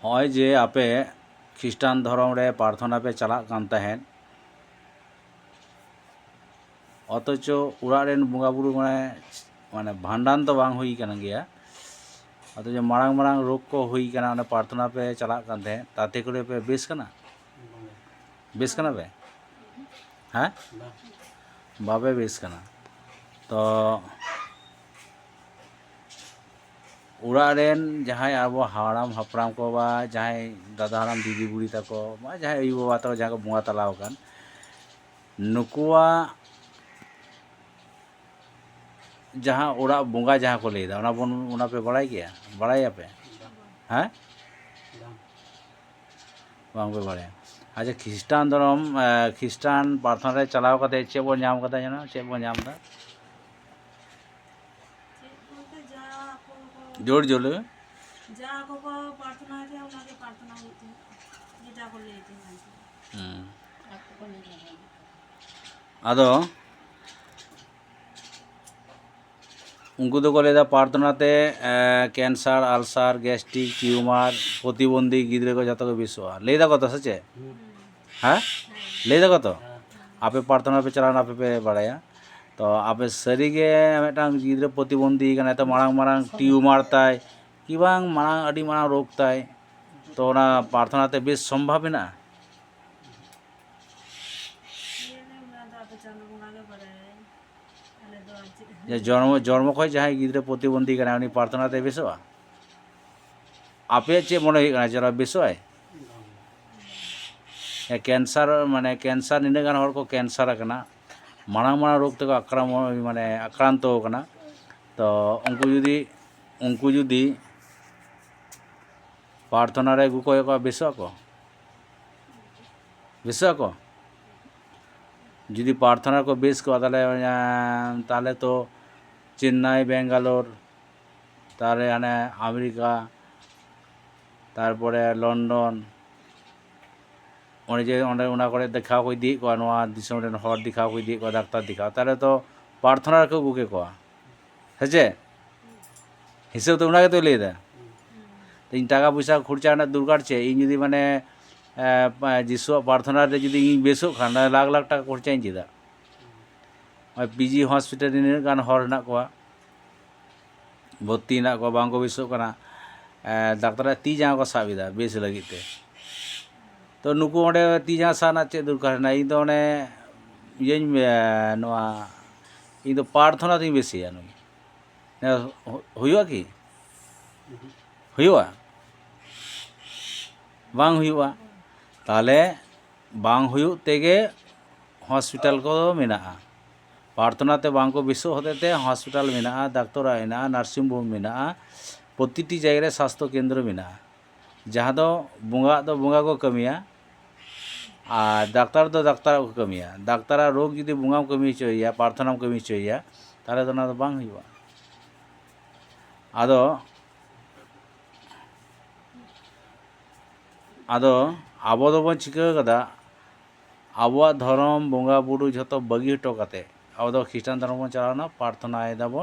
ᱦᱚᱸᱜᱼᱚᱭ ᱡᱮ ᱟᱯᱮ খ্রিস্টান ধর্ম রে প্রার্থনা পে চালাক কান তাহেন অথচ ওড়াগ রেন বঙ্গা বুরু মানে ভান্ডান তো বাং হুই কানা গিয়া অথচ মারাং মারাং রোগ को হুই কানা অনে প্রার্থনা পে চালাক কান তাহেন তাতে করে পে বেশ কানা বেশ কানা পে হ্যাঁ বাবে বেশ কানা তো ওড়াग रेन जहाँ अब हाड़ाम हपड़ाम को बा जहाँ दादा हाड़ाम दीदी बुढ़ी तको जहाँ अयु बाबा तक जहाँ को बंगा तलाव कान नुकुआ जहाँ ओड़ा बंगा जहाँ को लेदा ओना बन ओना पे बड़ाई गया बड़ाई पे हैं बांग पे बड़ाई अच्छा ख्रिस्टान धर्म ख्रिस्टान प्रार्थना रे चलाव कते चे बो नाम कता जना चे बो नाम दा जोड़ जोड़ যা को प्रार्थना है उनके प्रार्थना होती है जेटा को लेते हैं अदो उनको तो को लेदा प्रार्थना ते कैंसर अल्सर गैस्ट्रिक ट्यूमार प्रतिबंधी गिद्रे को जत को विश्वा लेदा कत सचे हाँ लेदा कत आपे प्रार्थना पे चलाना आपे पे बड़ाया तो आपे सरी के मेटांग गिद्रे प्रतिबंधी कना तो मारांग मारांग ट्यूमार ताई कि बांग मारांग अडी मारांग रोग ताई तो ना प्रार्थना ते बेस संभव है ना जन्म जन्म खो जहाँ गिद्रे प्रतिबंधी कना उनी प्रार्थना ते बेसवा आपे चे मन हुई जरा बेसवाय कैंसर माने कैंसर निने गान हर को कैंसर कना मारांग मारांग रोग तक माने आक्रांत कना तो उनको जुदी प्रार्थना रे गुको को बेसवा को जुदी प्रार्थना को बेस को ताले तो चेन्नई बेंगालोर तारे हाने अमेरिका तारपरे लंडन ओने जे ओने ओना करे देखा को इदी को नोआ दिसम रेन हर दिखा को इदी को डाक्टर दिखा ताले तो प्रार्थना को गुके को हेजे हिसाब तो उना के तो लेदा तो इन टाका पैसा खर्चा ना दुर्गार चे इन जुदी माने जिसु प्रार्थना रे जुदी इन बेसो खान लाख लाख टाका खर्चा इन जेदा पीजी हॉस्पिटल इन गान हर ना को भर्ती ना को बांग को बेसो कना डाक्टर ती जहाँ को साबिदा बेस लगी ते तो नुकु ओंडे ती जहाँ साना चे दुर्कार ना इन तो ओने यन नोआ इन तो प्रार्थना तीन बेसिया नुई हुआ कि हुआ बांग हुआ ताले बांग हुयु तेगे हॉस्पिटल को मेना प्रार्थना ते बांग को विश्व होते ते हॉस्पिटल मेना डाक्टर मेना नर्सिंग होम मेना प्रतिटी जगह रे स्वास्थ्य केंद्र मेना जहाँ दो बुंगा को कमिया और डाक्टर को कमिया डाक्टर रोग जुदी बुंगा कमी चोया प्रार्थना कमी चोया ताले तो ना तो बांग हुआ आदो आदो आबो दो बन चिका कदा आबो धर्म बंगा बुरु जतो बगी हटो काते आबो दो ख्रिस्टान धर्म बन चलाना प्रार्थना एदाबो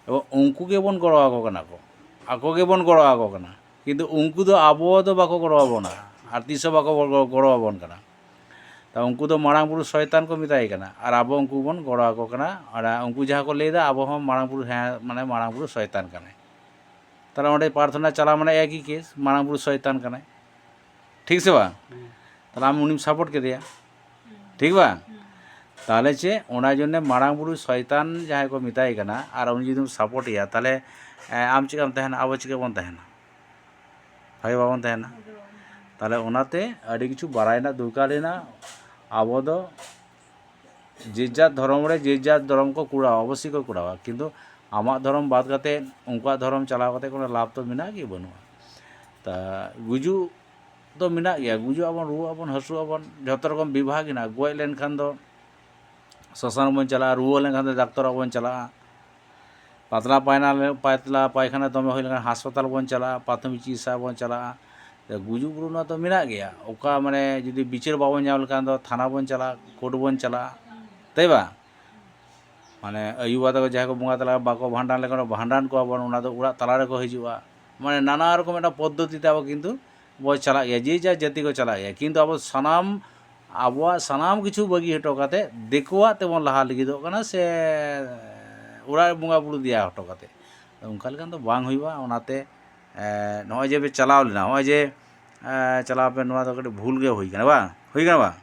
एबो उनको के बन गड़ो आको कना को आको के बन गड़ो आको कना किंतु उनको दो आबो दो बाको गड़ो आबोना आर तीसो बाको गड़ो आबोन कना ता उनको दो मारांग बुरु शैतान को मिताई कना आर आबो उनको बन गड़ो आको कना और उनको जहाँ को लेदा आबो हम मारांग बुरु है माने मारांग बुरु शैतान कना तारा ओंडे प्रार्थना चला माने एक ही केस मारांग बुरु शैतान कना ठीक से बा ताला आम उनी सपोर्ट के दिया ठीक बा ताले चे ओना जन्ने मारांग बुरु शैतान जहाँ को मिताई कना और उनी जुदी सपोर्ट या ताले आम चिकाम तहना आबो चिका बन तहना भाई बाबन तहना ताले ओनाते अड़ी किछु बारायना दुर्कारेना आबो दो जेजा धर्म रे जेजा धर्म को कुड़ा अवश्य को कुड़ावा किंतु आमा धर्म बाद करते उनका धर्म चलाव करते कोनो लाभ तो मिना कि बनुआ ता गुजु तो मिना गया गुजु आबन रुआ आबन हसु आबन जत रकम विभाग ना गय लेन खान दो शशान बन चला रुआ लेन खान दो डाक्टर बन चला पतला पायखाना दमे होय लेन हासपाताल बन चला प्राथमिक चिकित्सा बन चला गुजु बुरुना तो मिना गया ओका माने जुदी बिचार बाबन जाम लेखान दो थाना बन चला कोर्ट बन चला तैबा माने अयुवा तक जहाँ को बंगा तला बाको भांडान लेखान भांडान को आबन उना दो उड़ा तला रे को हिजुआ माने नाना रकम एटा पद्धति ते आबो किन्तु ᱵᱚ ᱪᱟᱞᱟᱜ ᱜᱮᱭᱟ, ᱡᱮ ᱡᱟ ᱡᱟᱹᱛᱤ ᱠᱚ ᱪᱟᱞᱟᱜ ᱜᱮᱭᱟ, ᱠᱤᱱᱛᱩ ᱟᱵᱚ ᱟᱵᱚᱣᱟᱜ ᱥᱟᱱᱟᱢ ᱠᱤᱪᱷᱩ ᱵᱟᱹᱜᱤ ᱦᱚᱴᱚ ᱠᱟᱛᱮ ᱫᱤᱠᱩᱣᱟᱜ ᱛᱮᱵᱚᱱ ᱞᱟᱦᱟ ᱞᱟᱹᱜᱤᱫᱚᱜ ᱠᱟᱱᱟ ᱥᱮ ᱚᱲᱟᱜ ᱵᱚᱸᱜᱟ ᱵᱩᱨᱩ ᱫᱮᱭᱟ ᱦᱚᱴᱚ ᱠᱟᱛᱮ, ᱚᱱᱠᱟ ᱞᱮᱠᱟᱱ ᱫᱚ ᱵᱟᱝ ᱦᱩᱭᱩᱜᱼᱟ᱾ ᱚᱱᱟᱛᱮ ᱱᱚᱜᱼᱚᱭ ᱡᱮ ᱯᱮ ᱪᱟᱞᱟᱣ ᱞᱮᱱᱟ, ᱱᱚᱜᱼᱚᱭ ᱡᱮ ᱪᱟᱞᱟᱣ ᱯᱮ, ᱱᱚᱣᱟ ᱫᱚ ᱠᱟᱹᱴᱤᱡ ᱵᱷᱩᱞ ᱜᱮ ᱦᱩᱭ ᱠᱟᱱᱟ, ᱵᱟᱝ ᱦᱩᱭ ᱠᱟᱱᱟ ᱵᱟᱝ?